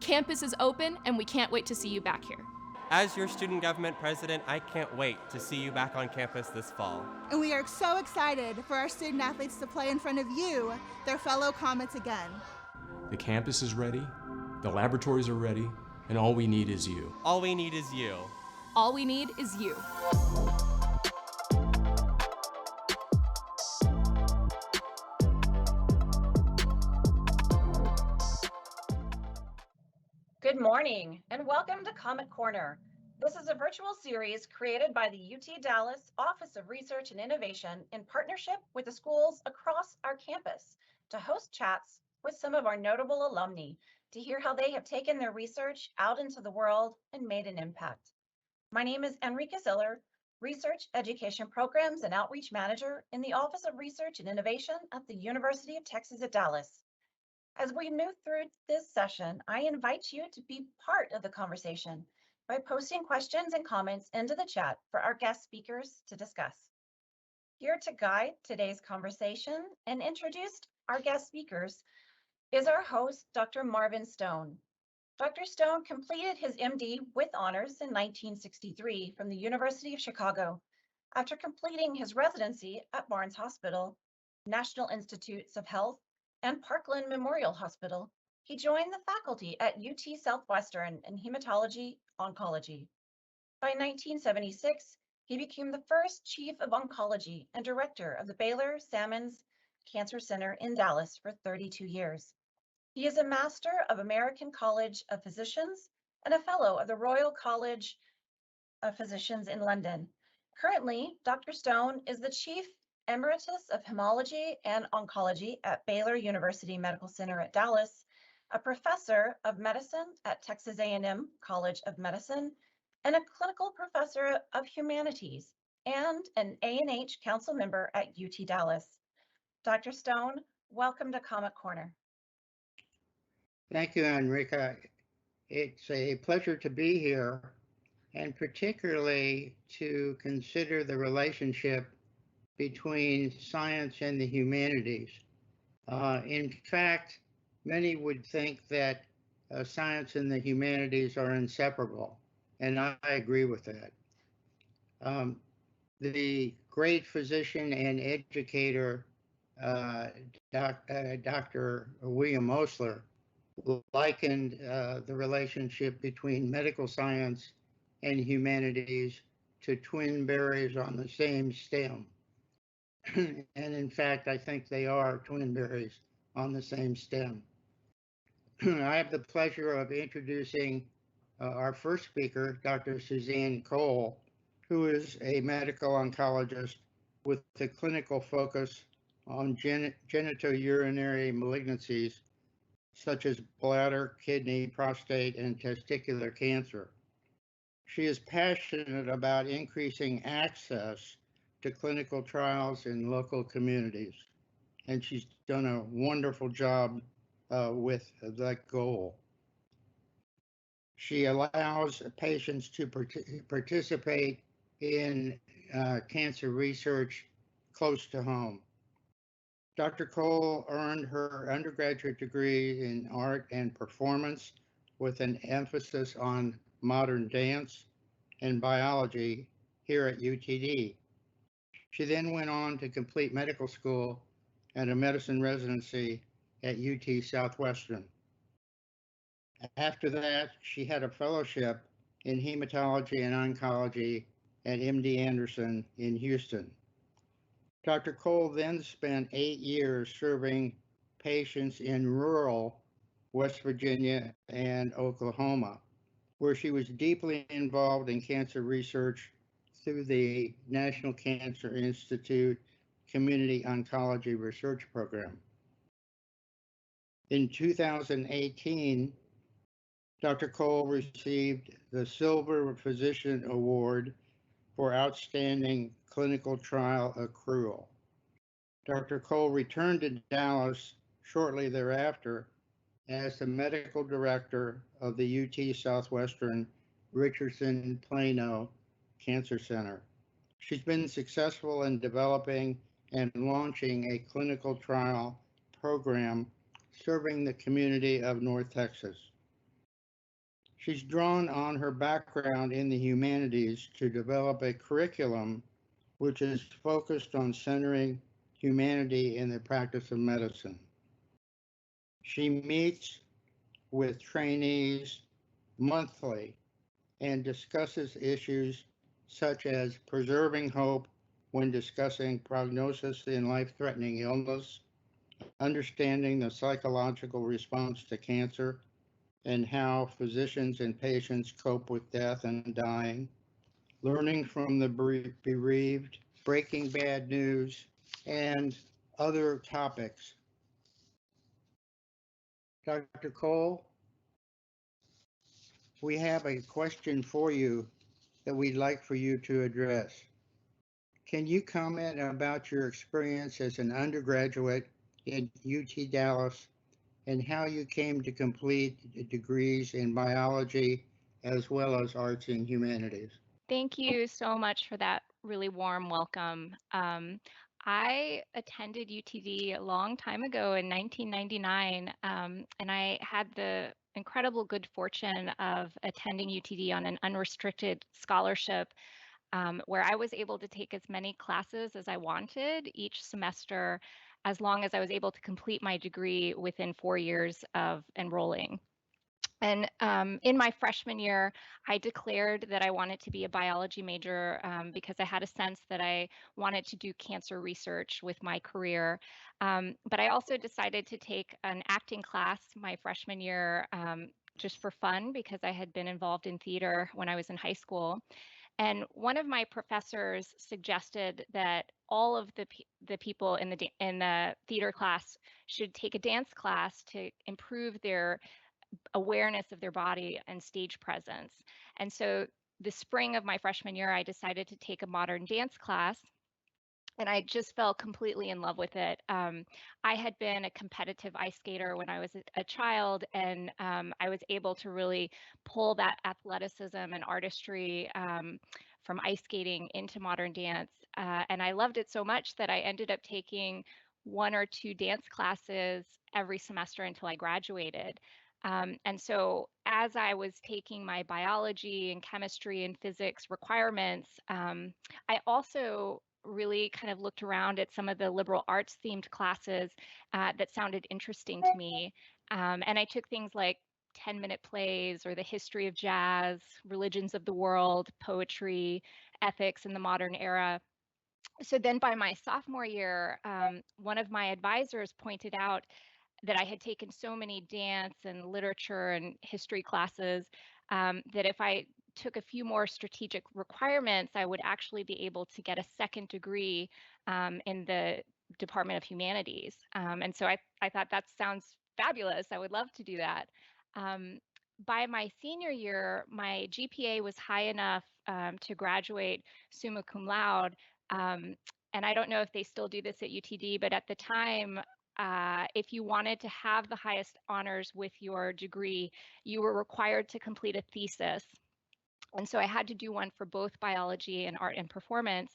Campus is open, and we can't wait to see you back here. As your student government president, I can't wait to see you back on campus this fall. And we are so excited for our student athletes to play in front of you, their fellow Comets again. The campus is ready, the laboratories are ready, and all we need is you. All we need is you. All we need is you. Good morning and welcome to Comet Corner. This is a virtual series created by the UT Dallas Office of Research and Innovation in partnership with the schools across our campus to host chats with some of our notable alumni to hear how they have taken their research out into the world and made an impact. My name is Enrica Ziller, Research Education Programs and Outreach Manager in the Office of Research and Innovation at the University of Texas at Dallas. As we move through this session, I invite you to be part of the conversation by posting questions and comments into the chat for our guest speakers to discuss. Here to guide today's conversation and introduce our guest speakers is our host, Dr. Marvin Stone. Dr. Stone completed his MD with honors in 1963 from the University of Chicago. After completing his residency at Barnes Hospital, National Institutes of Health, and Parkland Memorial Hospital, he joined the faculty at UT Southwestern in Hematology, Oncology. By 1976, he became the first chief of oncology and director of the Baylor Simmons Cancer Center in Dallas for 32 years. He is a master of American College of Physicians and a fellow of the Royal College of Physicians in London. Currently, Dr. Stone is the chief Emeritus of Hematology and Oncology at Baylor University Medical Center at Dallas, a professor of medicine at Texas A&M College of Medicine, and a clinical professor of humanities, and an A&H council member at UT Dallas. Dr. Stone, welcome to Comet Corner. Thank you, Enrica. It's a pleasure to be here, and particularly to consider the relationship between science and the humanities. In fact, many would think that science and the humanities are inseparable, and I agree with that. The great physician and educator, Dr. William Osler, likened the relationship between medical science and humanities to twin berries on the same stem. And in fact, I think they are twin berries on the same stem. I have the pleasure of introducing our first speaker, Dr. Suzanne Cole, who is a medical oncologist with a clinical focus on genitourinary malignancies, such as bladder, kidney, prostate, and testicular cancer. She is passionate about increasing access to clinical trials in local communities, and she's done a wonderful job with that goal. She allows patients to participate in cancer research close to home. Dr. Cole earned her undergraduate degree in art and performance with an emphasis on modern dance and biology here at UTD. She then went on to complete medical school and a medicine residency at UT Southwestern. After that, she had a fellowship in hematology and oncology at MD Anderson in Houston. Dr. Cole then spent 8 years serving patients in rural West Virginia and Oklahoma, where she was deeply involved in cancer research through the National Cancer Institute Community Oncology Research Program. In 2018, Dr. Cole received the Silver Physician Award for Outstanding Clinical Trial Accrual. Dr. Cole returned to Dallas shortly thereafter as the medical director of the UT Southwestern Richardson Plano Cancer Center. She's been successful in developing and launching a clinical trial program serving the community of North Texas. She's drawn on her background in the humanities to develop a curriculum which is focused on centering humanity in the practice of medicine. She meets with trainees monthly and discusses issues such as preserving hope when discussing prognosis in life-threatening illness, understanding the psychological response to cancer, and how physicians and patients cope with death and dying, learning from the bereaved, breaking bad news, and other topics. Dr. Cole, we have a question for you that we'd like for you to address. Can you comment about your experience as an undergraduate in UT Dallas and how you came to complete degrees in biology as well as arts and humanities? Thank you so much for that really warm welcome. I attended UTD a long time ago in 1999, and I had the incredible good fortune of attending UTD on an unrestricted scholarship, where I was able to take as many classes as I wanted each semester, as long as I was able to complete my degree within 4 years of enrolling. And in my freshman year, I declared that I wanted to be a biology major because I had a sense that I wanted to do cancer research with my career. But I also decided to take an acting class my freshman year just for fun because I had been involved in theater when I was in high school. And one of my professors suggested that all of the people in the theater class should take a dance class to improve their awareness of their body and stage presence. And so the spring of my freshman year, I decided to take a modern dance class. And I just fell completely in love with it. I had been a competitive ice skater when I was a child, and I was able to really pull that athleticism and artistry from ice skating into modern dance. And I loved it so much that I ended up taking 1 or 2 dance classes every semester until I graduated. And so as I was taking my biology and chemistry and physics requirements, I also really kind of looked around at some of the liberal arts themed classes that sounded interesting to me. And I took things like 10-minute plays or the history of jazz, religions of the world, poetry, ethics in the modern era. So then by my sophomore year, one of my advisors pointed out that I had taken so many dance and literature and history classes that if I took a few more strategic requirements, I would actually be able to get a second degree in the Department of Humanities. And so I thought that sounds fabulous. I would love to do that. By my senior year, my GPA was high enough to graduate summa cum laude. And I don't know if they still do this at UTD, but at the time, if you wanted to have the highest honors with your degree, you were required to complete a thesis. And so I had to do one for both biology and art and performance.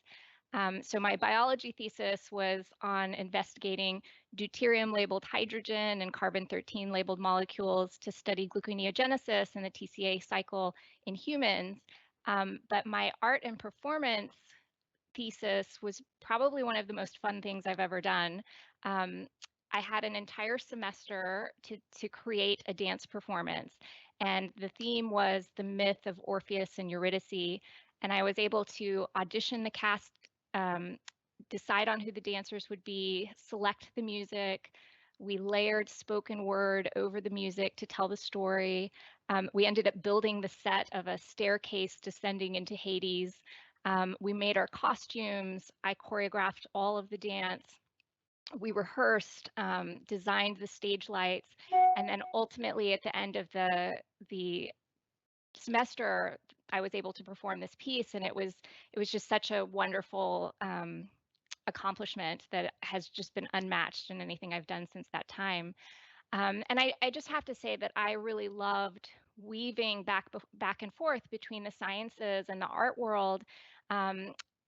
So my biology thesis was on investigating deuterium labeled hydrogen and carbon-13 labeled molecules to study gluconeogenesis and the TCA cycle in humans. But my art and performance thesis was probably one of the most fun things I've ever done. I had an entire semester to create a dance performance, and the theme was the myth of Orpheus and Eurydice. And I was able to audition the cast, decide on who the dancers would be, select the music. We layered spoken word over the music to tell the story. We ended up building the set of a staircase descending into Hades. We made our costumes. I choreographed all of the dance. We rehearsed, designed the stage lights, and then ultimately at the end of the semester, I was able to perform this piece, and it was just such a wonderful accomplishment that has just been unmatched in anything I've done since that time. And I just have to say that I really loved weaving back and forth between the sciences and the art world.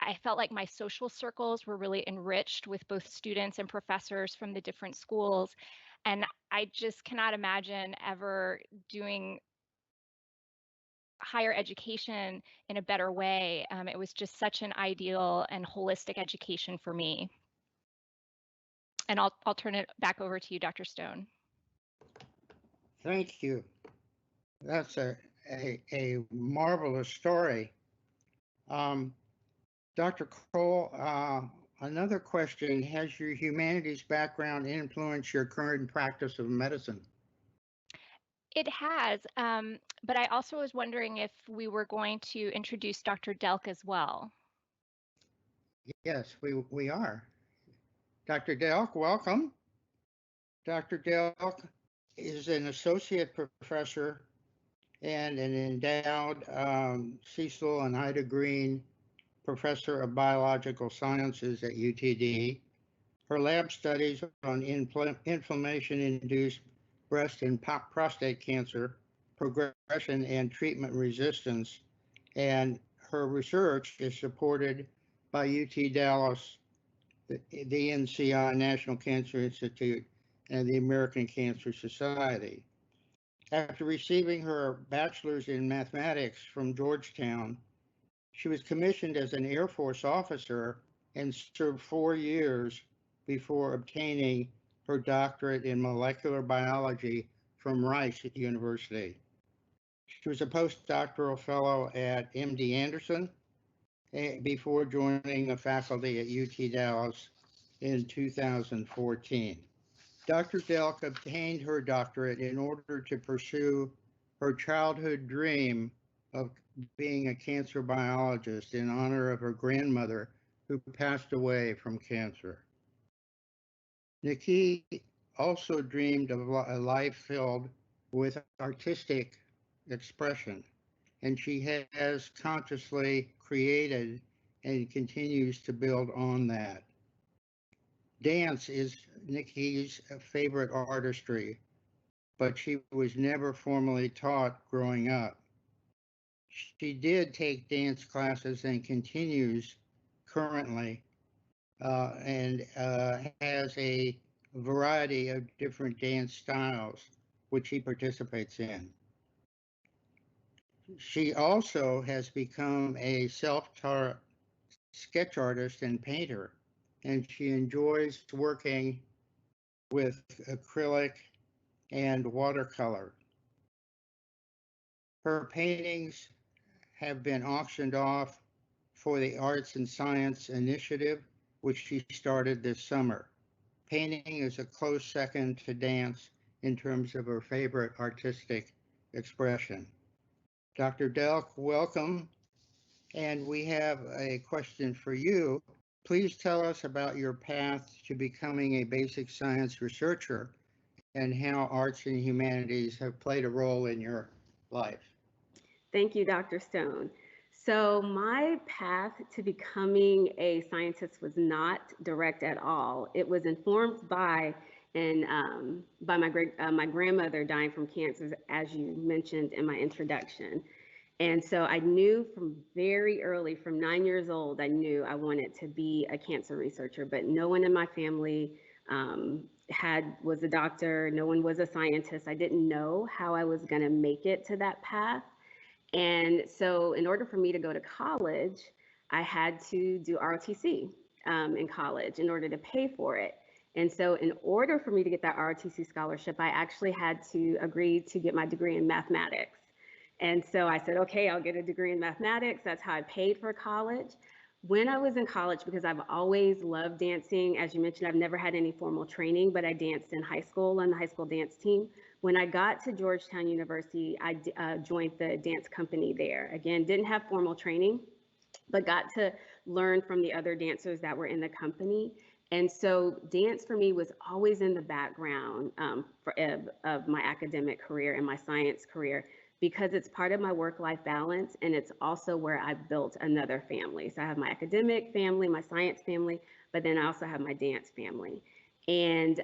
I felt like my social circles were really enriched with both students and professors from the different schools. And I just cannot imagine ever doing higher education in a better way. It was just such an ideal and holistic education for me. And I'll turn it back over to you, Dr. Stone. Thank you. That's a marvelous story. Dr. Cole, another question, has your humanities background influenced your current practice of medicine? It has, but I also was wondering if we were going to introduce Dr. Dalek as well. Yes, we are. Dr. Dalek, welcome. Dr. Dalek is an associate professor and an endowed Cecil and Ida Green Professor of Biological Sciences at UTD. Her lab studies on inflammation-induced breast and prostate cancer, progression and treatment resistance, and her research is supported by UT Dallas, the NCI, National Cancer Institute, and the American Cancer Society. After receiving her bachelor's in mathematics from Georgetown, she was commissioned as an Air Force officer and served 4 years before obtaining her doctorate in molecular biology from Rice University. She was a postdoctoral fellow at MD Anderson before joining the faculty at UT Dallas in 2014. Dr. Dalek obtained her doctorate in order to pursue her childhood dream of being a cancer biologist in honor of her grandmother who passed away from cancer. Nikki also dreamed of a life filled with artistic expression, and she has consciously created and continues to build on that. Dance is Nikki's favorite artistry, but she was never formally taught growing up. She did take dance classes and continues currently and has a variety of different dance styles which she participates in. She also has become a self-taught sketch artist and painter, and she enjoys working with acrylic and watercolor. Her paintings have been auctioned off for the Arts and Science Initiative, which she started this summer. Painting is a close second to dance in terms of her favorite artistic expression. Dr. Dalek, welcome. And we have a question for you. Please tell us about your path to becoming a basic science researcher and how arts and humanities have played a role in your life. Thank you, Dr. Stone. So my path to becoming a scientist was not direct at all. It was informed by my grandmother dying from cancer, as you mentioned in my introduction. And so I knew from very early, from 9 years old, I knew I wanted to be a cancer researcher, but no one in my family was a doctor, no one was a scientist. I didn't know how I was gonna make it to that path. And so in order for me to go to college, I had to do ROTC in college in order to pay for it. And so in order for me to get that ROTC scholarship, I actually had to agree to get my degree in mathematics. And so I said, okay, I'll get a degree in mathematics. That's how I paid for college. When I was in college, because I've always loved dancing, as you mentioned, I've never had any formal training, but I danced in high school on the high school dance team. When I got to Georgetown University, I joined the dance company there. Again, didn't have formal training, but got to learn from the other dancers that were in the company. And so dance for me was always in the background of my academic career and my science career, because it's part of my work-life balance, and it's also where I built another family. So I have my academic family, my science family, but then I also have my dance family. And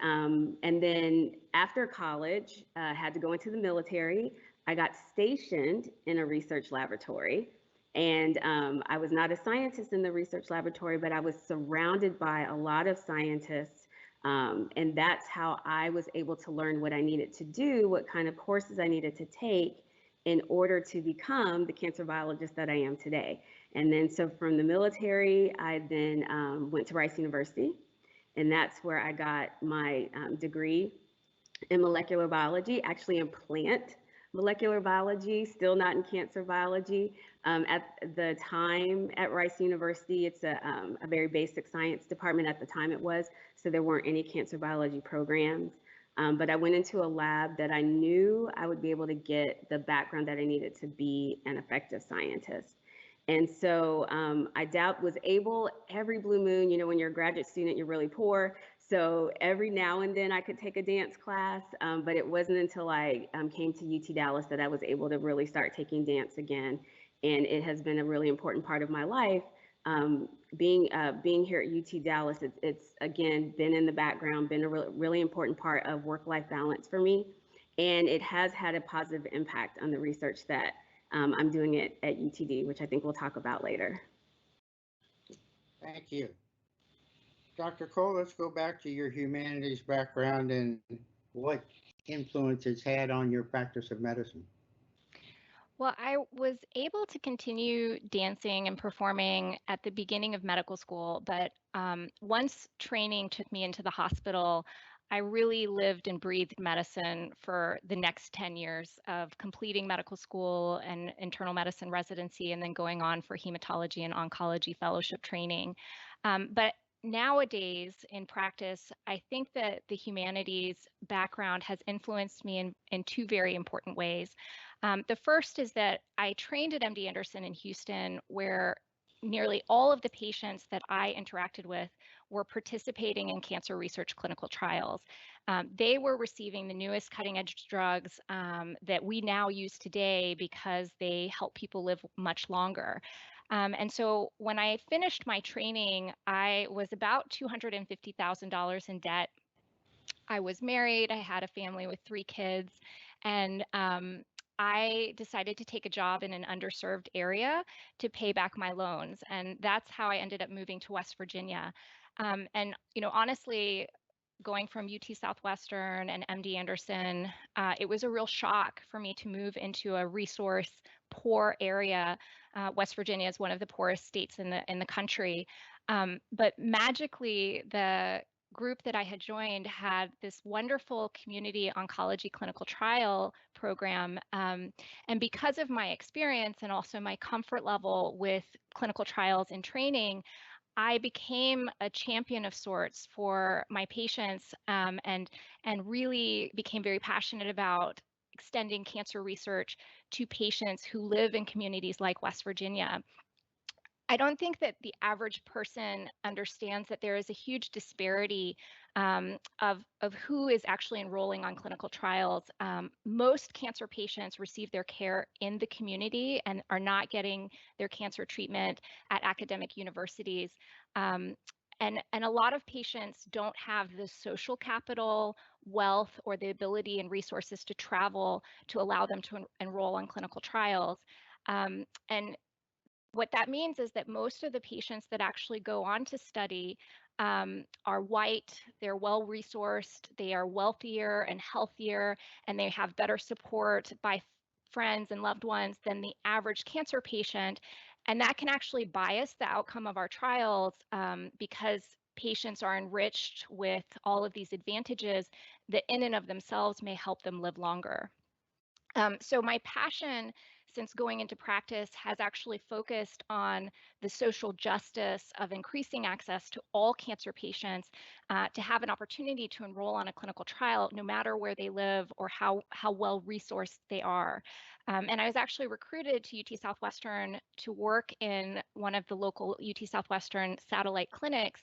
then after college, I had to go into the military. I got stationed in a research laboratory, and I was not a scientist in the research laboratory, but I was surrounded by a lot of scientists, and that's how I was able to learn what I needed to do, what kind of courses I needed to take in order to become the cancer biologist that I am today. And then so from the military, I then went to Rice University, and that's where I got my degree in molecular biology, actually in plant molecular biology, still not in cancer biology. At the time at Rice University, it's a very basic science department at the time it was, so there weren't any cancer biology programs. But I went into a lab that I knew I would be able to get the background that I needed to be an effective scientist. And so I was able every blue moon, you know, when you're a graduate student, you're really poor. So every now and then I could take a dance class, but it wasn't until I came to UT Dallas that I was able to really start taking dance again. And it has been a really important part of my life. Being here at UT Dallas, it's again been in the background, been a really important part of work-life balance for me. And it has had a positive impact on the research that I'm doing it at UTD, which I think we'll talk about later. Thank you. Dr. Cole, let's go back to your humanities background and what influence it's had on your practice of medicine. Well, I was able to continue dancing and performing at the beginning of medical school, but once training took me into the hospital, I really lived and breathed medicine for the next 10 years of completing medical school and internal medicine residency, and then going on for hematology and oncology fellowship training. But nowadays in practice, I think that the humanities background has influenced me in two very important ways. The first is that I trained at MD Anderson in Houston, where nearly all of the patients that I interacted with were participating in cancer research clinical trials. They were receiving the newest cutting edge drugs that we now use today because they help people live much longer. And so when I finished my training, I was about $250,000 in debt. I was married, I had a family with 3 kids, and I decided to take a job in an underserved area to pay back my loans. And that's how I ended up moving to West Virginia. And, you know, honestly, going from UT Southwestern and MD Anderson, it was a real shock for me to move into a resource poor area. West Virginia is one of the poorest states in the country. But magically, the group that I had joined had this wonderful community oncology clinical trial program. And because of my experience and also my comfort level with clinical trials and training, I became a champion of sorts for my patients, and really became very passionate about extending cancer research to patients who live in communities like West Virginia. I don't think that the average person understands that there is a huge disparity of who is actually enrolling on clinical trials. Most cancer patients receive their care in the community and are not getting their cancer treatment at academic universities. And a lot of patients don't have the social capital, wealth, or the ability and resources to travel to allow them to enroll on clinical trials. And what that means is that most of the patients that actually go on to study are white, they're well resourced, they are wealthier and healthier, and they have better support by friends and loved ones than the average cancer patient. And that can actually bias the outcome of our trials because patients are enriched with all of these advantages that in and of themselves may help them live longer. So my passion since going into practice has actually focused on the social justice of increasing access to all cancer patients to have an opportunity to enroll on a clinical trial, no matter where they live or how well resourced they are. And I was actually recruited to UT Southwestern to work in one of the local UT Southwestern satellite clinics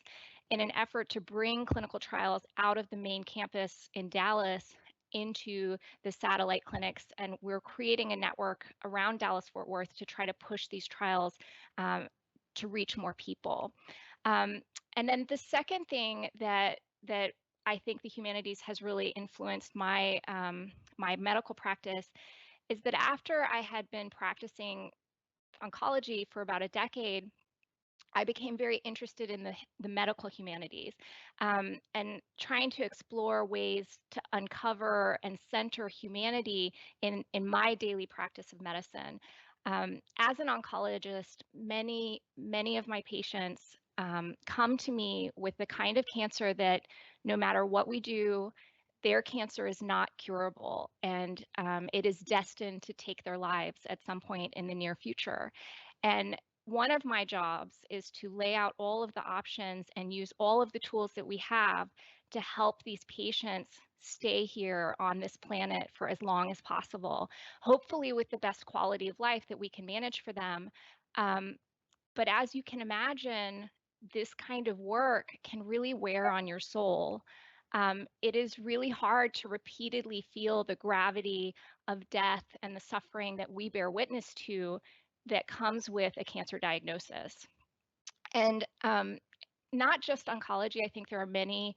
in an effort to bring clinical trials out of the main campus in Dallas into the satellite clinics, and we're creating a network around Dallas-Fort Worth to try to push these trials to reach more people. And then the second thing that I think the humanities has really influenced my my medical practice is that after I had been practicing oncology for about a decade, I became very interested in the medical humanities, and trying to explore ways to uncover and center humanity in my daily practice of medicine. As an oncologist, many of my patients come to me with the kind of cancer that no matter what we do, their cancer is not curable, and it is destined to take their lives at some point in the near future. And one of my jobs is to lay out all of the options and use all of the tools that we have to help these patients stay here on this planet for as long as possible, hopefully with the best quality of life that we can manage for them. Um, but as you can imagine, this kind of work can really wear on your soul. It is really hard to repeatedly feel the gravity of death and the suffering that we bear witness to that comes with a cancer diagnosis. And not just oncology, I think there are many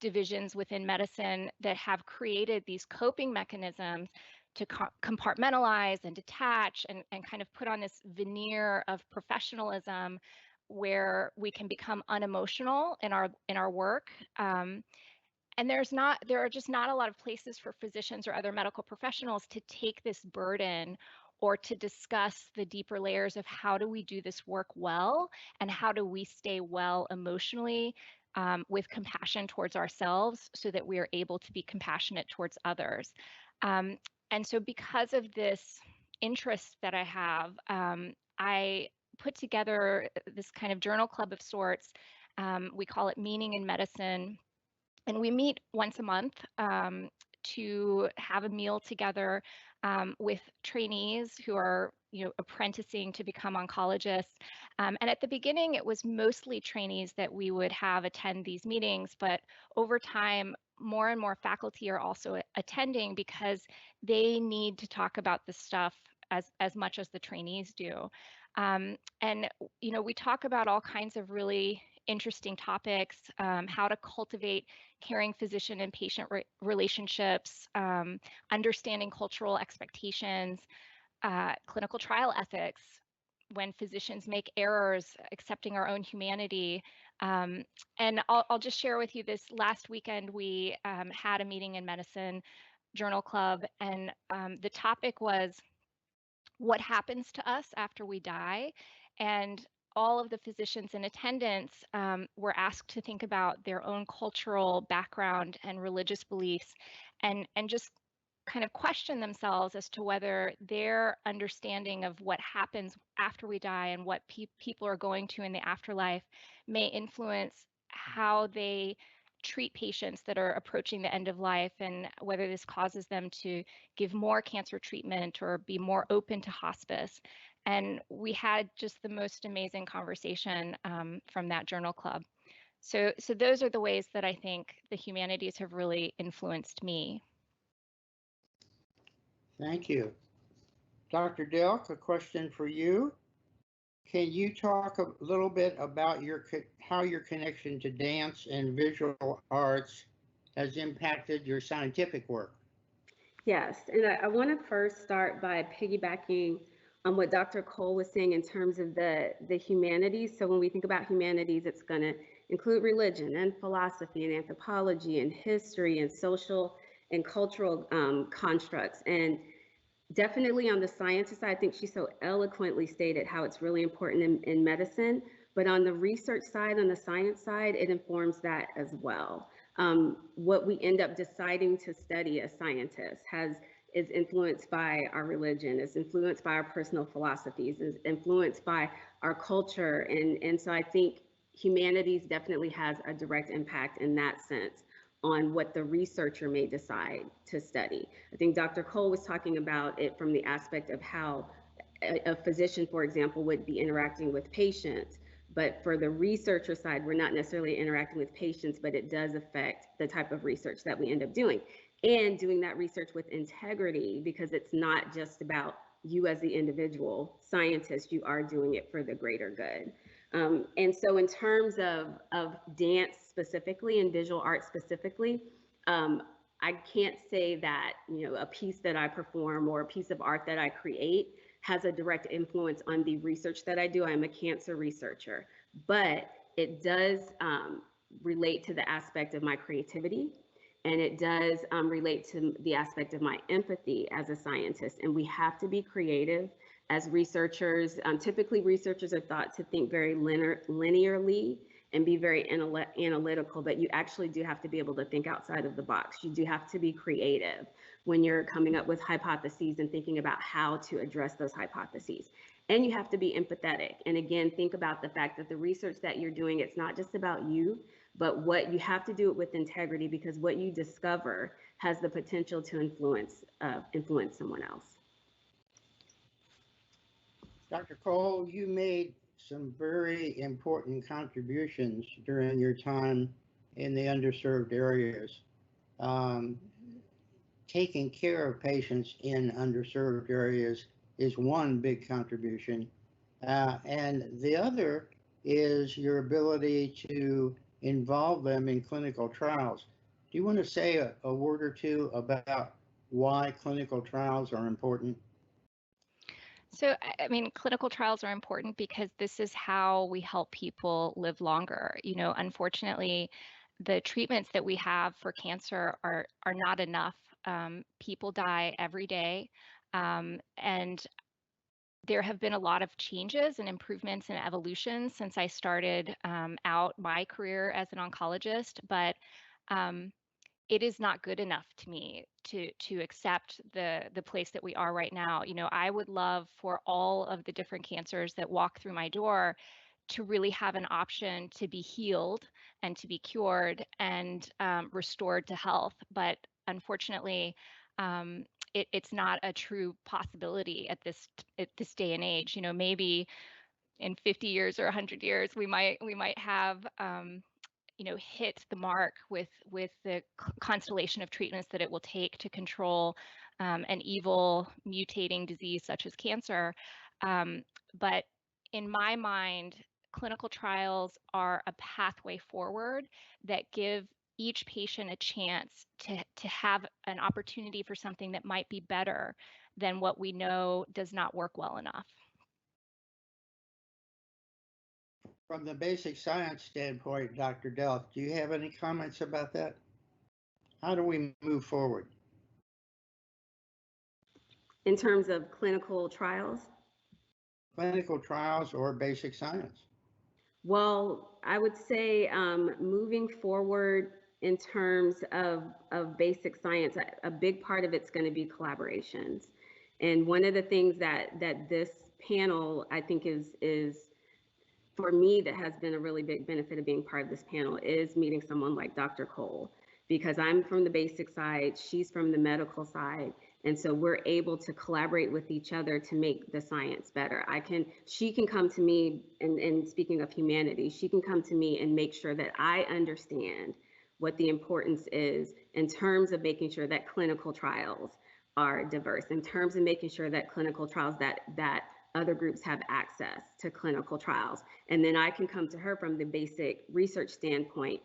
divisions within medicine that have created these coping mechanisms to compartmentalize and detach and kind of put on this veneer of professionalism where we can become unemotional in our work. And there are just not a lot of places for physicians or other medical professionals to take this burden or to discuss the deeper layers of how do we do this work well and how do we stay well emotionally, with compassion towards ourselves so that we are able to be compassionate towards others. And so because of this interest that I have, I put together this kind of journal club of sorts. We call it Meaning in Medicine. And we meet once a month to have a meal together with trainees who are, apprenticing to become oncologists. And at the beginning, it was mostly trainees that we would have attend these meetings, but over time, more and more faculty are also attending because they need to talk about this stuff as much as the trainees do. And we talk about all kinds of really interesting topics, how to cultivate caring physician and patient relationships, understanding cultural expectations, clinical trial ethics, when physicians make errors, accepting our own humanity. And I'll just share with you this last weekend, we had a Meeting in Medicine journal club, and the topic was what happens to us after we die. And all of the physicians in attendance were asked to think about their own cultural background and religious beliefs, and just kind of question themselves as to whether their understanding of what happens after we die and what people are going to in the afterlife may influence how they treat patients that are approaching the end of life, and whether this causes them to give more cancer treatment or be more open to hospice. And we had just the most amazing conversation from that journal club. So those are the ways that I think the humanities have really influenced me. Thank you. Dr. Dalek, a question for you. Can you talk a little bit about how your connection to dance and visual arts has impacted your scientific work? Yes, and I want to first start by piggybacking on what Dr. Cole was saying in terms of the humanities. So when we think about humanities, it's going to include religion and philosophy and anthropology and history and social and cultural constructs. And definitely on the science side, I think she so eloquently stated how it's really important in medicine. But on the research side, on the science side, it informs that as well. What we end up deciding to study as scientists is influenced by our religion, is influenced by our personal philosophies, is influenced by our culture. And so I think humanities definitely has a direct impact in that sense on what the researcher may decide to study. I think Dr. Cole was talking about it from the aspect of how a physician, for example, would be interacting with patients. But for the researcher side, we're not necessarily interacting with patients, but it does affect the type of research that we end up doing. And doing that research with integrity, because it's not just about you as the individual scientist, you are doing it for the greater good. And so in terms of dance specifically and visual art specifically, I can't say that, a piece that I perform or a piece of art that I create has a direct influence on the research that I do. I'm a cancer researcher, but it does relate to the aspect of my creativity, and it does relate to the aspect of my empathy as a scientist. And we have to be creative as researchers. Typically, researchers are thought to think very linearly and be very analytical, but you actually do have to be able to think outside of the box. You do have to be creative when you're coming up with hypotheses and thinking about how to address those hypotheses. And you have to be empathetic. And again, think about the fact that the research that you're doing, it's not just about you, but what you have to do it with integrity, because what you discover has the potential to influence someone else. Dr. Cole, you made some very important contributions during your time in the underserved areas. Taking care of patients in underserved areas is one big contribution. And the other is your ability to involve them in clinical trials. Do you want to say a word or two about why clinical trials are important? So, I mean, clinical trials are important because this is how we help people live longer. Unfortunately, the treatments that we have for cancer are not enough. People die every day, and there have been a lot of changes and improvements and evolution since I started out my career as an oncologist, but it is not good enough to me to accept the place that we are right now. I would love for all of the different cancers that walk through my door to really have an option to be healed and to be cured and restored to health. But unfortunately, it's not a true possibility at this day and age. Maybe in 50 years or 100 years, we might have hit the mark with the constellation of treatments that it will take to control an evil mutating disease such as cancer. But in my mind, clinical trials are a pathway forward that give each patient a chance to have an opportunity for something that might be better than what we know does not work well enough. From the basic science standpoint, Dr. Delk, do you have any comments about that? How do we move forward? In terms of clinical trials? Clinical trials or basic science? Well, I would say moving forward in terms of basic science, a big part of it's going to be collaborations. And one of the things that this panel, I think, is for me, that has been a really big benefit of being part of this panel is meeting someone like Dr. Cole, because I'm from the basic side, she's from the medical side. And so we're able to collaborate with each other to make the science better. She can come to me, and speaking of humanity, she can come to me and make sure that I understand what the importance is in terms of making sure that clinical trials are diverse, in terms of making sure that clinical trials that other groups have access to clinical trials. And then I can come to her from the basic research standpoint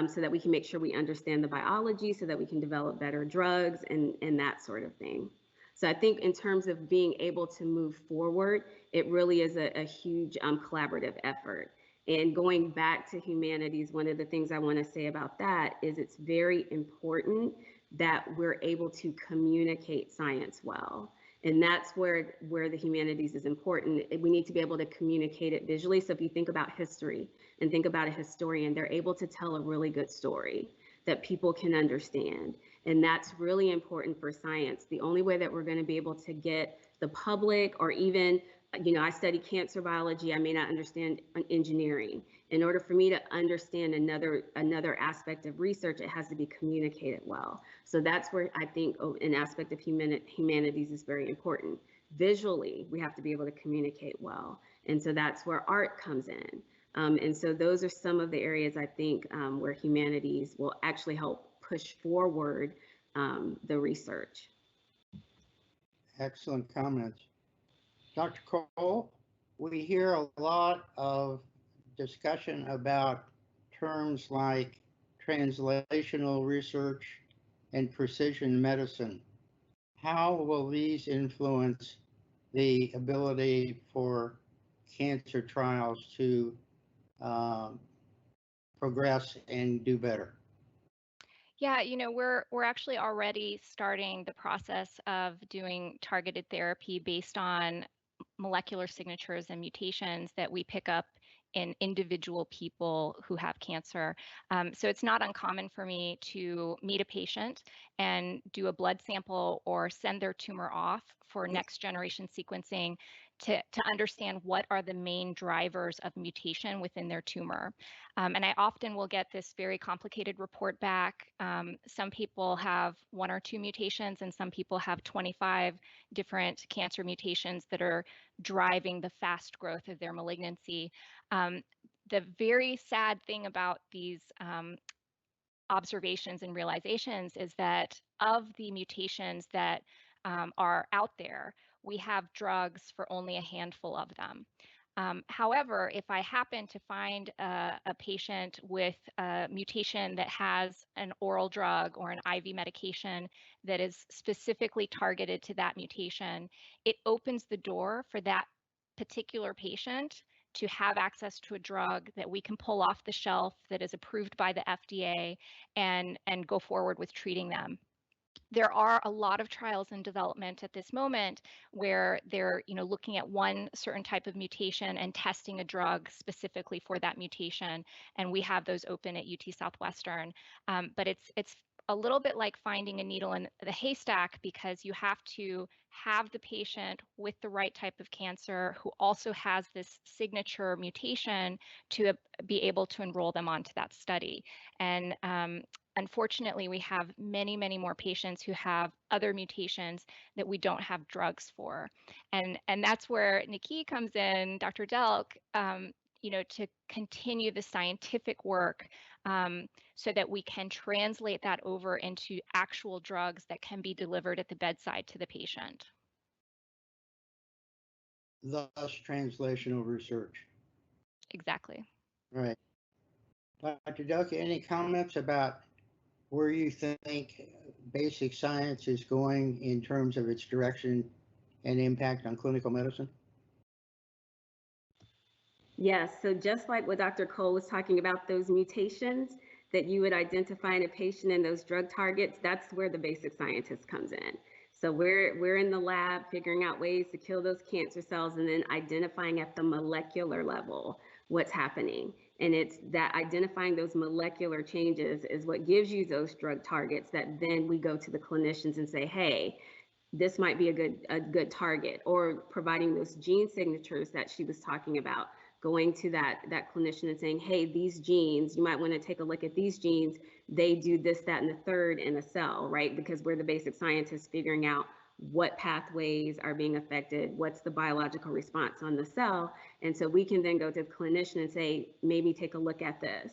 so that we can make sure we understand the biology so that we can develop better drugs and that sort of thing. So I think in terms of being able to move forward, it really is a huge collaborative effort. And going back to humanities, one of the things I want to say about that is it's very important that we're able to communicate science well. And that's where the humanities is important. We need to be able to communicate it visually. So if you think about history and think about a historian, they're able to tell a really good story that people can understand. And that's really important for science. The only way that we're going to be able to get the public, or even, I study cancer biology, I may not understand engineering. In order for me to understand another aspect of research, it has to be communicated well. So that's where I think an aspect of humanities is very important. Visually, we have to be able to communicate well. And so that's where art comes in. And so those are some of the areas I think where humanities will actually help push forward the research. Excellent comments. Dr. Cole, we hear a lot of discussion about terms like translational research and precision medicine. How will these influence the ability for cancer trials to progress and do better? Yeah, we're actually already starting the process of doing targeted therapy based on molecular signatures and mutations that we pick up in individual people who have cancer. So it's not uncommon for me to meet a patient and do a blood sample or send their tumor off for next generation sequencing to understand what are the main drivers of mutation within their tumor. And I often will get this very complicated report back. Some people have 1 or 2 mutations, and some people have 25 different cancer mutations that are driving the fast growth of their malignancy. The very sad thing about these observations and realizations is that of the mutations that are out there, we have drugs for only a handful of them. However, if I happen to find a patient with a mutation that has an oral drug or an IV medication that is specifically targeted to that mutation, it opens the door for that particular patient to have access to a drug that we can pull off the shelf that is approved by the FDA and go forward with treating them. There are a lot of trials in development at this moment where they're looking at one certain type of mutation and testing a drug specifically for that mutation, and we have those open at UT Southwestern. But it's a little bit like finding a needle in the haystack, because you have to have the patient with the right type of cancer who also has this signature mutation to be able to enroll them onto that study. And unfortunately, we have many, many more patients who have other mutations that we don't have drugs for. And that's where Nikki comes in, Dr. Dalek, to continue the scientific work so that we can translate that over into actual drugs that can be delivered at the bedside to the patient. Thus, translational research. Exactly. Right. Dr. Duck, any comments about where you think basic science is going in terms of its direction and impact on clinical medicine? Yes, so just like what Dr. Cole was talking about, those mutations that you would identify in a patient and those drug targets, that's where the basic scientist comes in. So we're in the lab figuring out ways to kill those cancer cells and then identifying at the molecular level what's happening. And it's that identifying those molecular changes is what gives you those drug targets that then we go to the clinicians and say, hey, this might be a good target, or providing those gene signatures that she was talking about, going to that clinician and saying, hey, these genes, you might want to take a look at these genes. They do this, that, and the third in a cell, right? Because we're the basic scientists figuring out what pathways are being affected, what's the biological response on the cell. And so we can then go to the clinician and say, maybe take a look at this.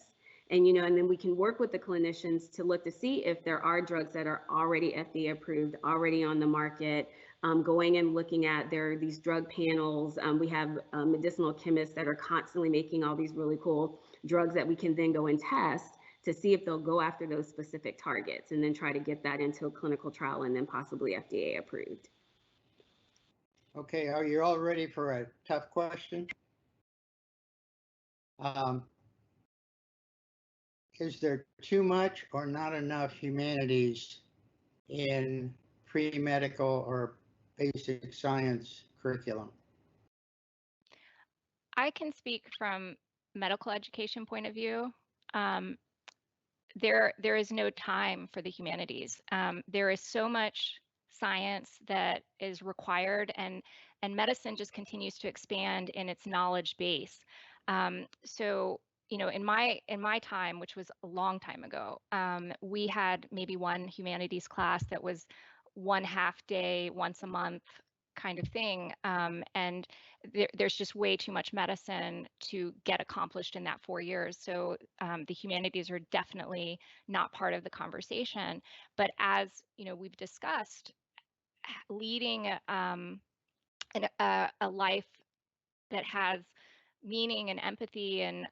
And, and then we can work with the clinicians to look to see if there are drugs that are already FDA approved, already on the market, going and looking at these drug panels. We have medicinal chemists that are constantly making all these really cool drugs that we can then go and test to see if they'll go after those specific targets and then try to get that into a clinical trial and then possibly FDA approved. Okay, are you all ready for a tough question? Is there too much or not enough humanities in pre-medical or basic science curriculum? I can speak from medical education point of view. There is no time for the humanities. There is so much science that is required, and medicine just continues to expand in its knowledge base. So in my time, which was a long time ago, we had maybe one humanities class that was 1/2 day once a month kind of thing. And there's just way too much medicine to get accomplished in that 4 years. So the humanities are definitely not part of the conversation. But as we've discussed, leading a life that has meaning and empathy and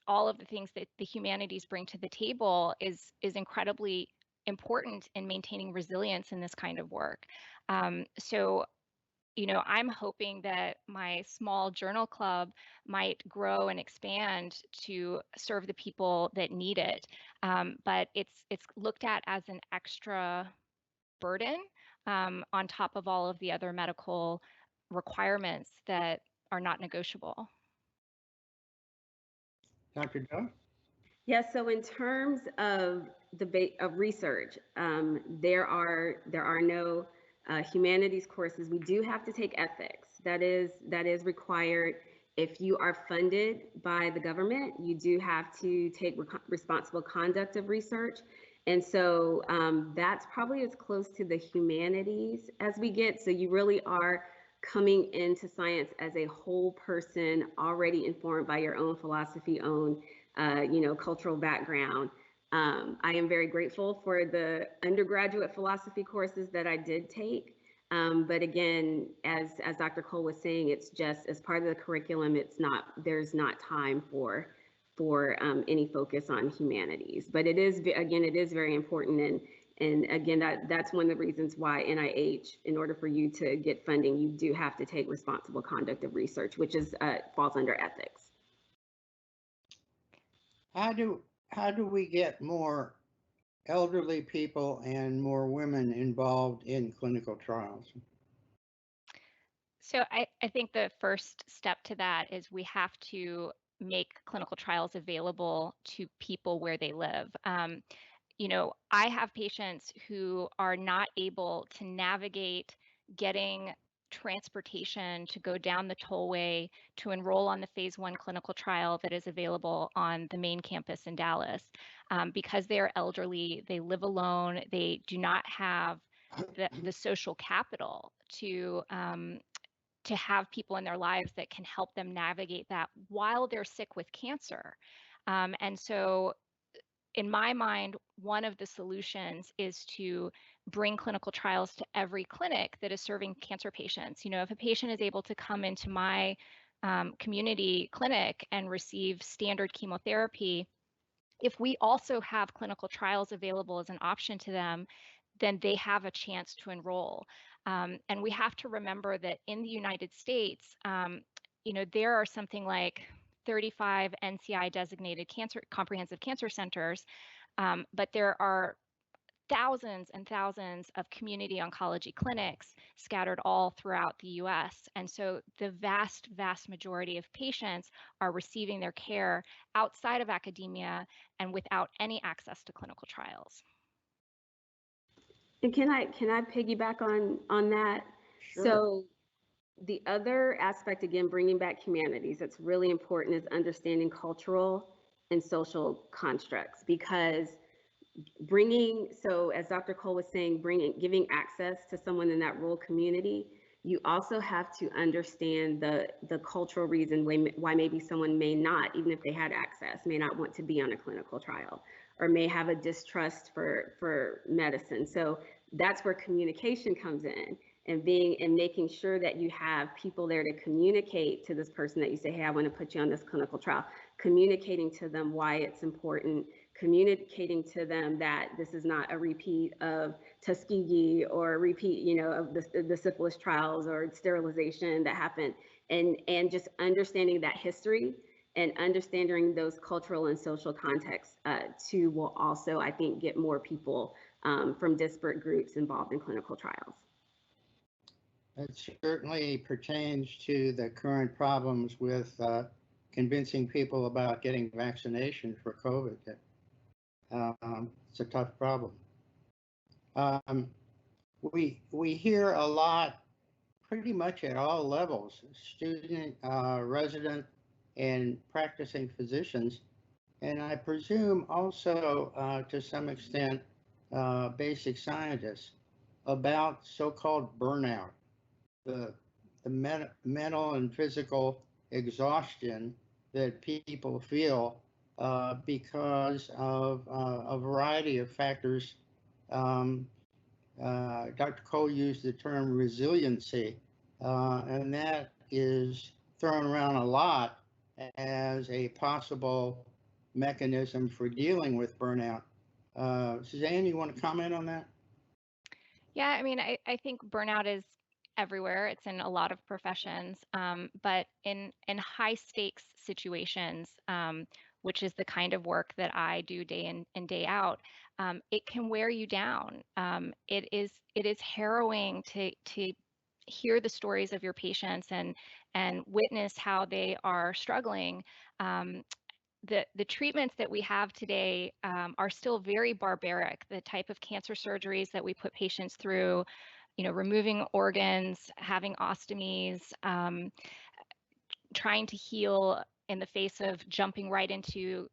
all of the things that the humanities bring to the table is incredibly important in maintaining resilience in this kind of work. So, I'm hoping that my small journal club might grow and expand to serve the people that need it. But it's looked at as an extra burden on top of all of the other medical requirements that are not negotiable. Dr. Doe? Yes, so in terms of research, there are no humanities courses. We do have to take ethics. That is required. If you are funded by the government, you do have to take responsible conduct of research. And so that's probably as close to the humanities as we get. So you really are coming into science as a whole person, already informed by your own philosophy, own cultural background. I am very grateful for the undergraduate philosophy courses that I did take. But again, as Dr. Cole was saying, it's just as part of the curriculum, there's not time for any focus on humanities. But it is very important. And again, that's one of the reasons why NIH, in order for you to get funding, you do have to take responsible conduct of research, which falls under ethics. How do we get more elderly people and more women involved in clinical trials? So I think the first step to that is we have to make clinical trials available to people where they live. I have patients who are not able to navigate getting transportation to go down the tollway to enroll on the phase 1 clinical trial that is available on the main campus in Dallas because they are elderly, they live alone, they do not have the social capital to have people in their lives that can help them navigate that while they're sick with cancer. And so in my mind, one of the solutions is to bring clinical trials to every clinic that is serving cancer patients. If a patient is able to come into my community clinic and receive standard chemotherapy, if we also have clinical trials available as an option to them, then they have a chance to enroll. And we have to remember that in the United States, there are something like 35 NCI designated comprehensive cancer centers, but there are thousands and thousands of community oncology clinics scattered all throughout the US. And so the vast, vast majority of patients are receiving their care outside of academia and without any access to clinical trials. And can I piggyback on that? Sure. So the other aspect, again, bringing back humanities, that's really important, is understanding cultural and social constructs, because as Dr. Cole was saying, giving access to someone in that rural community, you also have to understand the cultural reason why maybe someone may not, even if they had access, may not want to be on a clinical trial, or may have a distrust for medicine. So that's where communication comes in, and making sure that you have people there to communicate to this person that you say, hey, I want to put you on this clinical trial, communicating to them why it's important, communicating to them that this is not a repeat of Tuskegee or a repeat, of the syphilis trials or sterilization that happened, and just understanding that history and understanding those cultural and social contexts too will also, I think, get more people from disparate groups involved in clinical trials. It certainly pertains to the current problems with convincing people about getting vaccination for COVID. It's a tough problem. We hear a lot, pretty much at all levels, student, resident, and practicing physicians, and I presume also to some extent basic scientists, about so-called burnout, the mental and physical exhaustion that people feel because of a variety of factors. Dr. Cole used the term resiliency, and that is thrown around a lot as a possible mechanism for dealing with burnout. Suzanne, you want to comment on that? Yeah, I mean, I think burnout is everywhere. It's in a lot of professions, but in high stakes situations, which is the kind of work that I do day in and day out, it can wear you down. It is harrowing to hear the stories of your patients and witness how they are struggling. Um, the treatments that we have today are still very barbaric. The type of cancer surgeries that we put patients through, removing organs, having ostomies, trying to heal in the face of jumping right into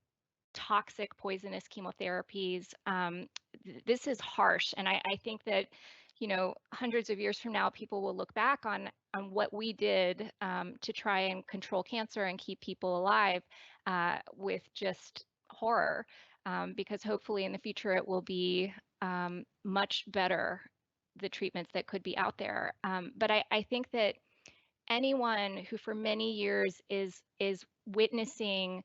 toxic, poisonous chemotherapies. This is harsh, and I think that hundreds of years from now, people will look back on what we did to try and control cancer and keep people alive with just horror, because hopefully in the future it will be much better, the treatments that could be out there. But I think that anyone who for many years is witnessing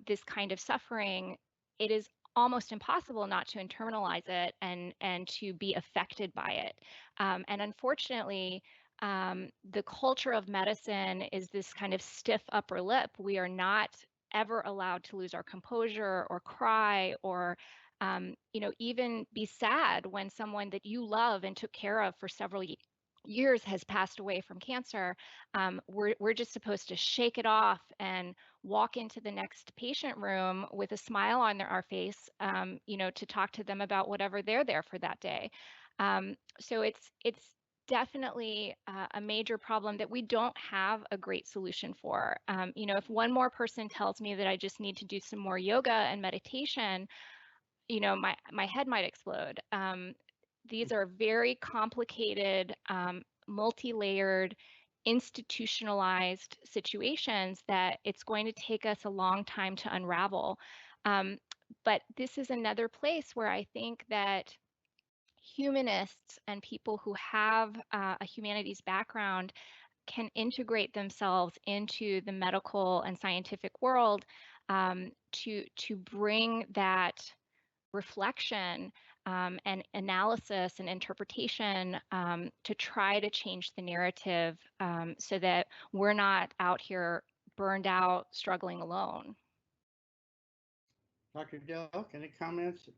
this kind of suffering, it is almost impossible not to internalize it and to be affected by it. And unfortunately, the culture of medicine is this kind of stiff upper lip. We are not ever allowed to lose our composure or cry or even be sad when someone that you love and took care of for several years has passed away from cancer. We're just supposed to shake it off and walk into the next patient room with a smile on our face, to talk to them about whatever they're there for that day. So it's definitely a major problem that we don't have a great solution for. If one more person tells me that I just need to do some more yoga and meditation, my head might explode. These are very complicated, multi-layered, institutionalized situations that it's going to take us a long time to unravel. But this is another place where I think that humanists and people who have a humanities background can integrate themselves into the medical and scientific world, to bring that reflection and analysis and interpretation, to try to change the narrative, so that we're not out here burned out, struggling alone. Dr. Dalek, any comments?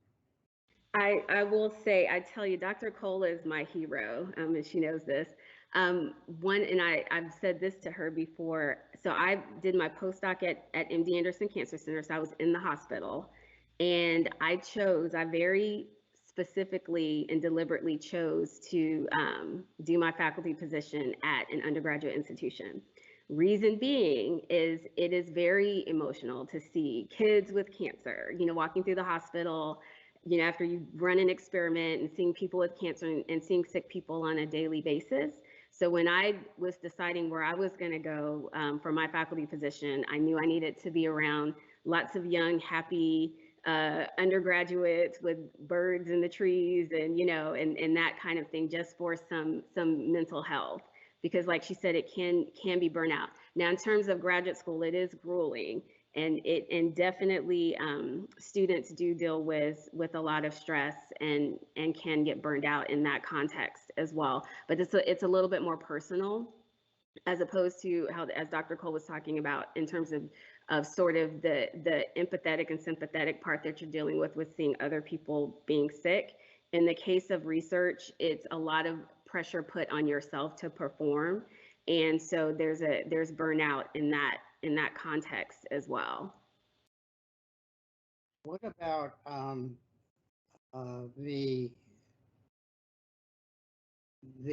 I will say, I tell you, Dr. Cole is my hero, and she knows this. I've said this to her before. So I did my postdoc at MD Anderson Cancer Center. So I was in the hospital, and I very specifically and deliberately chose to do my faculty position at an undergraduate institution. Reason being is it is very emotional to see kids with cancer, walking through the hospital, after you run an experiment and seeing people with cancer and seeing sick people on a daily basis. So when I was deciding where I was going to go for my faculty position, I knew I needed to be around lots of young, happy undergraduates with birds in the trees and that kind of thing, just for some mental health. Because like she said, it can be burnout. Now, in terms of graduate school, it is grueling. And definitely students do deal with a lot of stress and can get burned out in that context as well. But it's a little bit more personal, as opposed to how, as Dr. Cole was talking about, in terms of sort of the empathetic and sympathetic part that you're dealing with seeing other people being sick. In the case of research, it's a lot of pressure put on yourself to perform. And so there's burnout in that context as well. What about the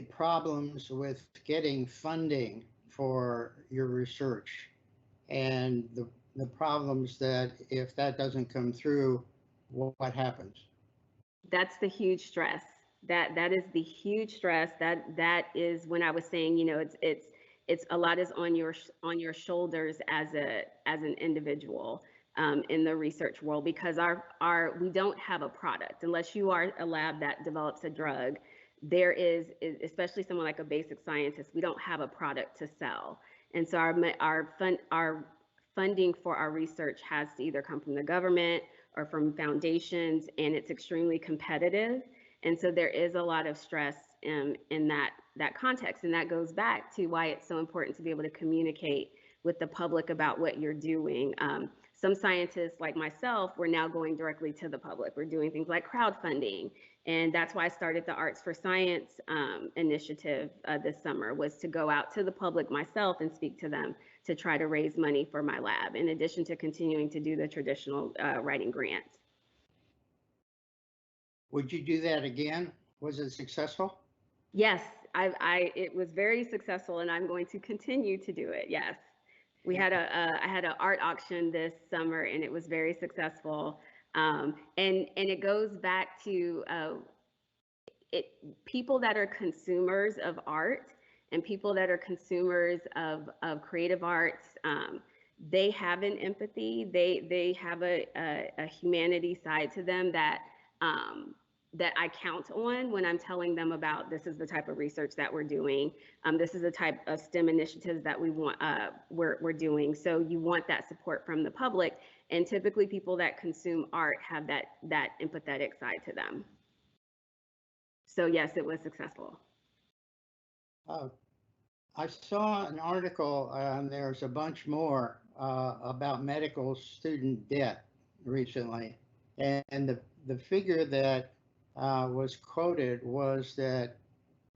problems with getting funding for your research, and the problems that if that doesn't come through, what happens? That's the huge stress. That is the huge stress. That is when I was saying, it's a lot is on your shoulders as an individual in the research world, because we don't have a product unless you are a lab that develops a drug. There is, especially someone like a basic scientist, we don't have a product to sell, and so our funding for our research has to either come from the government or from foundations, and it's extremely competitive. And so there is a lot of stress in that context. And that goes back to why it's so important to be able to communicate with the public about what you're doing. Some scientists like myself, we're now going directly to the public. We're doing things like crowdfunding. And that's why I started the Arts for Science initiative this summer, was to go out to the public myself and speak to them to try to raise money for my lab, in addition to continuing to do the traditional writing grants. Would you do that again? Was it successful? Yes, it was very successful, and I'm going to continue to do it. Yes. I had an art auction this summer, and it was very successful. And it goes back to people that are consumers of art and people that are consumers of creative arts. They have an empathy. They have a humanity side to them that that I count on when I'm telling them about, this is the type of research that we're doing. This is the type of STEM initiatives that we're doing. So you want that support from the public, and typically people that consume art have that empathetic side to them. So yes, it was successful. I saw an article, there's a bunch more about medical student debt recently, and the figure that was quoted was that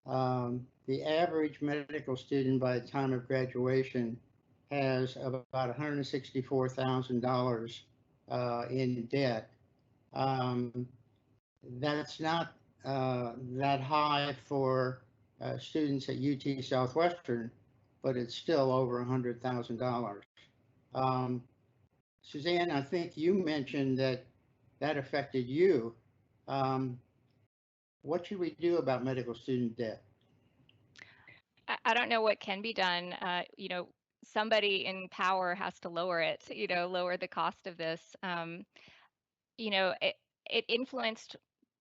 the average medical student by the time of graduation has about $164,000 in debt. That's not that high for students at UT Southwestern, but it's still over $100,000. Suzanne, I think you mentioned that affected you. What should we do about medical student debt? I don't know what can be done. Somebody in power has to lower it, lower the cost of this. It influenced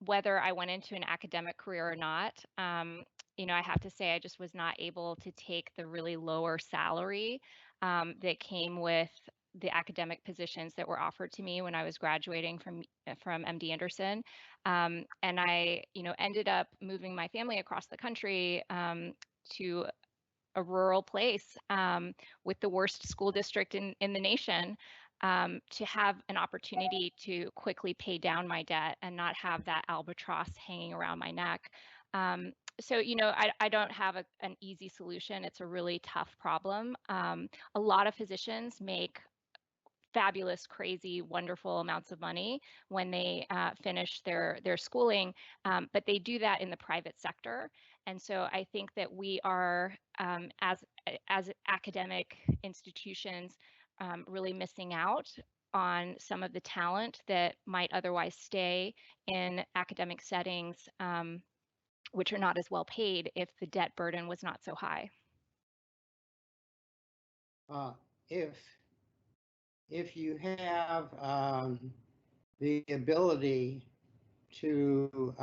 whether I went into an academic career or not. I have to say I just was not able to take the really lower salary that came with the academic positions that were offered to me when I was graduating from MD Anderson. And I, ended up moving my family across the country to a rural place with the worst school district in the nation, to have an opportunity to quickly pay down my debt and not have that albatross hanging around my neck. So, I don't have an easy solution. It's a really tough problem. A lot of physicians make fabulous, crazy, wonderful amounts of money when they finish their schooling, but they do that in the private sector. And so I think that we are, as academic institutions, really missing out on some of the talent that might otherwise stay in academic settings, which are not as well paid if the debt burden was not so high. If you have the ability to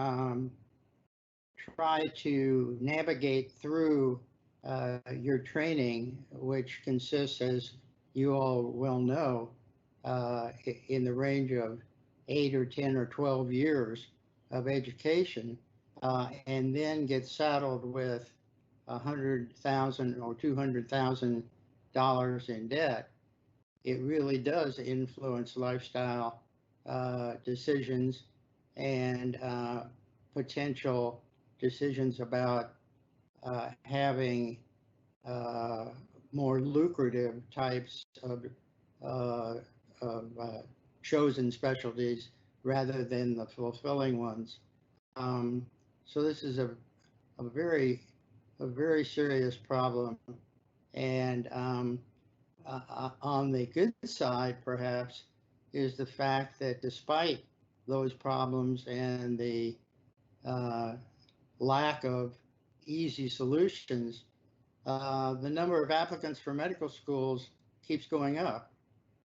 try to navigate through your training, which consists, as you all well know, in the range of 8 or 10 or 12 years of education, and then get saddled with $100,000 or $200,000 in debt, it really does influence lifestyle decisions and potential decisions about having more lucrative types of chosen specialties rather than the fulfilling ones. So this is a very serious problem, and on the good side, perhaps, is the fact that despite those problems and the lack of easy solutions, the number of applicants for medical schools keeps going up.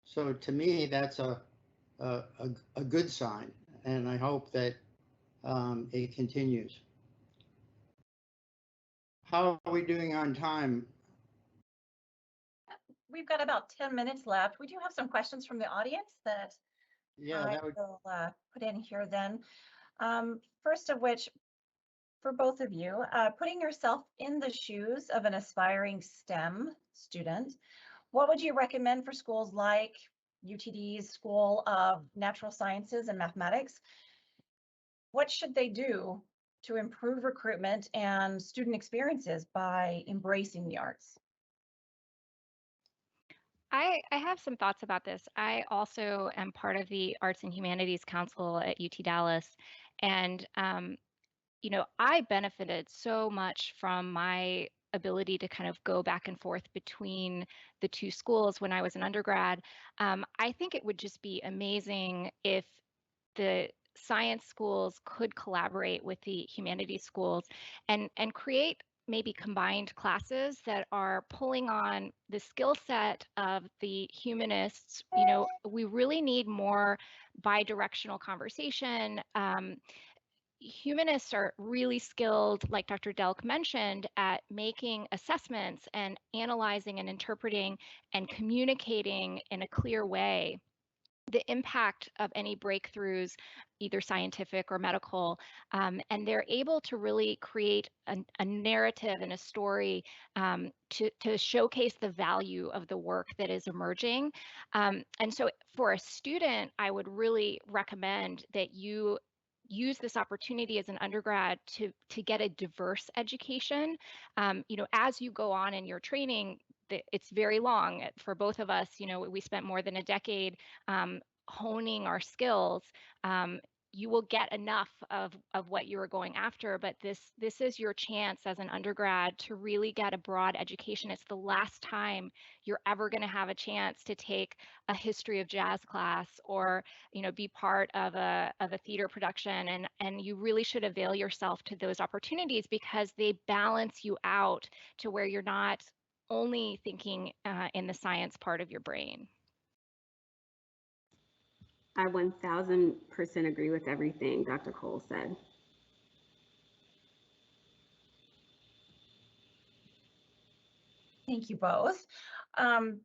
So to me, that's a good sign, and I hope that it continues. How are we doing on time? We've got about 10 minutes left. We do have some questions from the audience that Yeah, I that would. will put in here then. First of which, for both of you, putting yourself in the shoes of an aspiring STEM student, what would you recommend for schools like UTD's School of Natural Sciences and Mathematics? What should they do to improve recruitment and student experiences by embracing the arts? I have some thoughts about this. I also am part of the Arts and Humanities Council at UT Dallas. And, I benefited so much from my ability to kind of go back and forth between the two schools when I was an undergrad. I think it would just be amazing if the science schools could collaborate with the humanities schools and create maybe combined classes that are pulling on the skill set of the humanists. We really need more bi-directional conversation. Humanists are really skilled, like Dr. Dalek mentioned, at making assessments and analyzing and interpreting and communicating in a clear way the impact of any breakthroughs, either scientific or medical. And they're able to really create a narrative and a story to showcase the value of the work that is emerging. And so for a student, I would really recommend that you use this opportunity as an undergrad to get a diverse education. As you go on in your training, it's very long for both of us. We spent more than a decade honing our skills. You will get enough of what you are going after, but this is your chance as an undergrad to really get a broad education. It's the last time you're ever going to have a chance to take a history of jazz class or be part of a theater production, and you really should avail yourself to those opportunities because they balance you out to where you're not only thinking in the science part of your brain. I 1000% agree with everything Dr. Cole said. Thank you both. And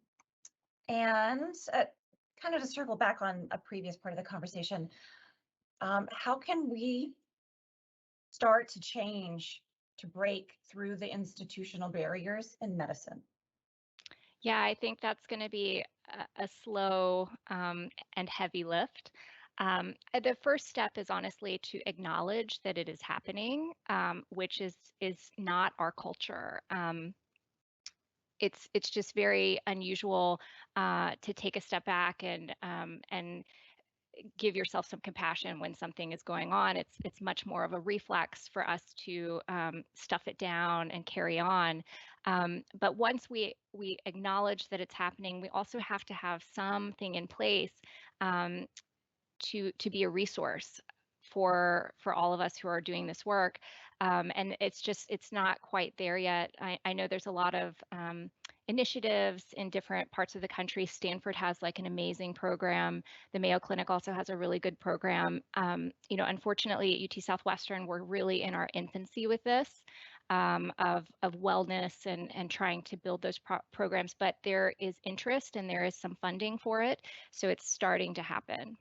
kind of to circle back on a previous part of the conversation, how can we start to change to break through the institutional barriers in medicine? Yeah, I think that's going to be a slow and heavy lift. The first step is honestly to acknowledge that it is happening, which is not our culture. It's just very unusual to take a step back and give yourself some compassion when something is going on. It's much more of a reflex for us to stuff it down and carry on. But once we acknowledge that it's happening, we also have to have something in place um, to be a resource for all of us who are doing this work. And it's not quite there yet. I know there's a lot of initiatives in different parts of the country. Stanford has like an amazing program. The Mayo Clinic also has a really good program. Unfortunately, at UT Southwestern, we're really in our infancy with this. Of wellness and trying to build those programs, but there is interest and there is some funding for it, so it's starting to happen.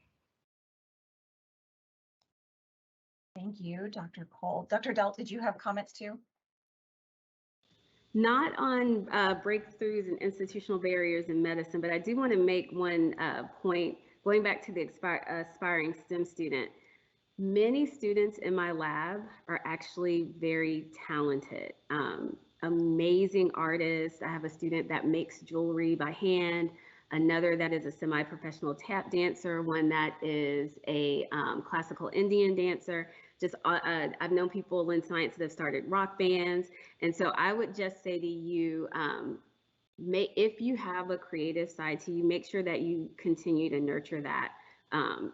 Thank you, Dr. Cole. Dr. Delt, did you have comments too? Not on breakthroughs and institutional barriers in medicine, but I do want to make one point, going back to the aspiring STEM student. Many students in my lab are actually very talented, amazing artists. I have a student that makes jewelry by hand, another that is a semi-professional tap dancer, one that is a classical Indian dancer. I've known people in science that have started rock bands. And so I would just say to you, if you have a creative side to you, make sure that you continue to nurture that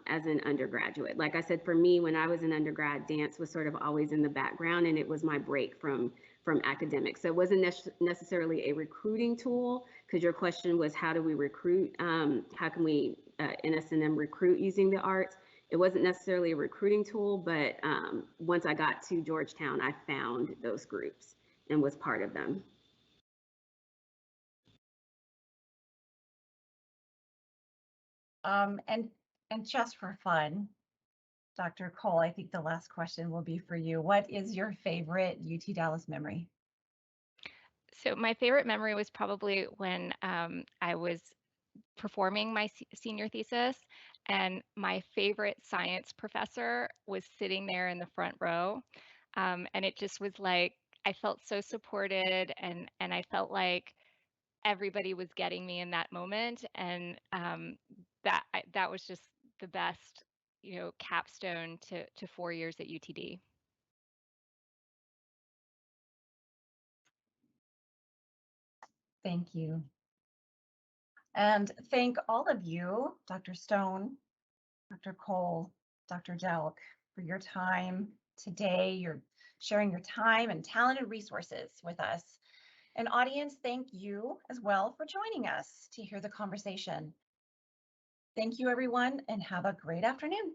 as an undergraduate. Like I said, for me, when I was an undergrad, dance was sort of always in the background, and it was my break from academics. So it wasn't necessarily a recruiting tool, because your question was, how do we recruit? How can we, in S&M, recruit using the arts? It wasn't necessarily a recruiting tool, but once I got to Georgetown, I found those groups and was part of them. And And just for fun, Dr. Cole, I think the last question will be for you. What is your favorite UT Dallas memory? So my favorite memory was probably when I was performing my senior thesis, and my favorite science professor was sitting there in the front row. And it just was like, I felt so supported, and I felt like everybody was getting me in that moment. And that was just the best, capstone to 4 years at UTD. Thank you. And thank all of you, Dr. Stone, Dr. Cole, Dr. Dalek, for your time today. You're sharing your time and talented resources with us. And audience, thank you as well for joining us to hear the conversation. Thank you, everyone, and have a great afternoon.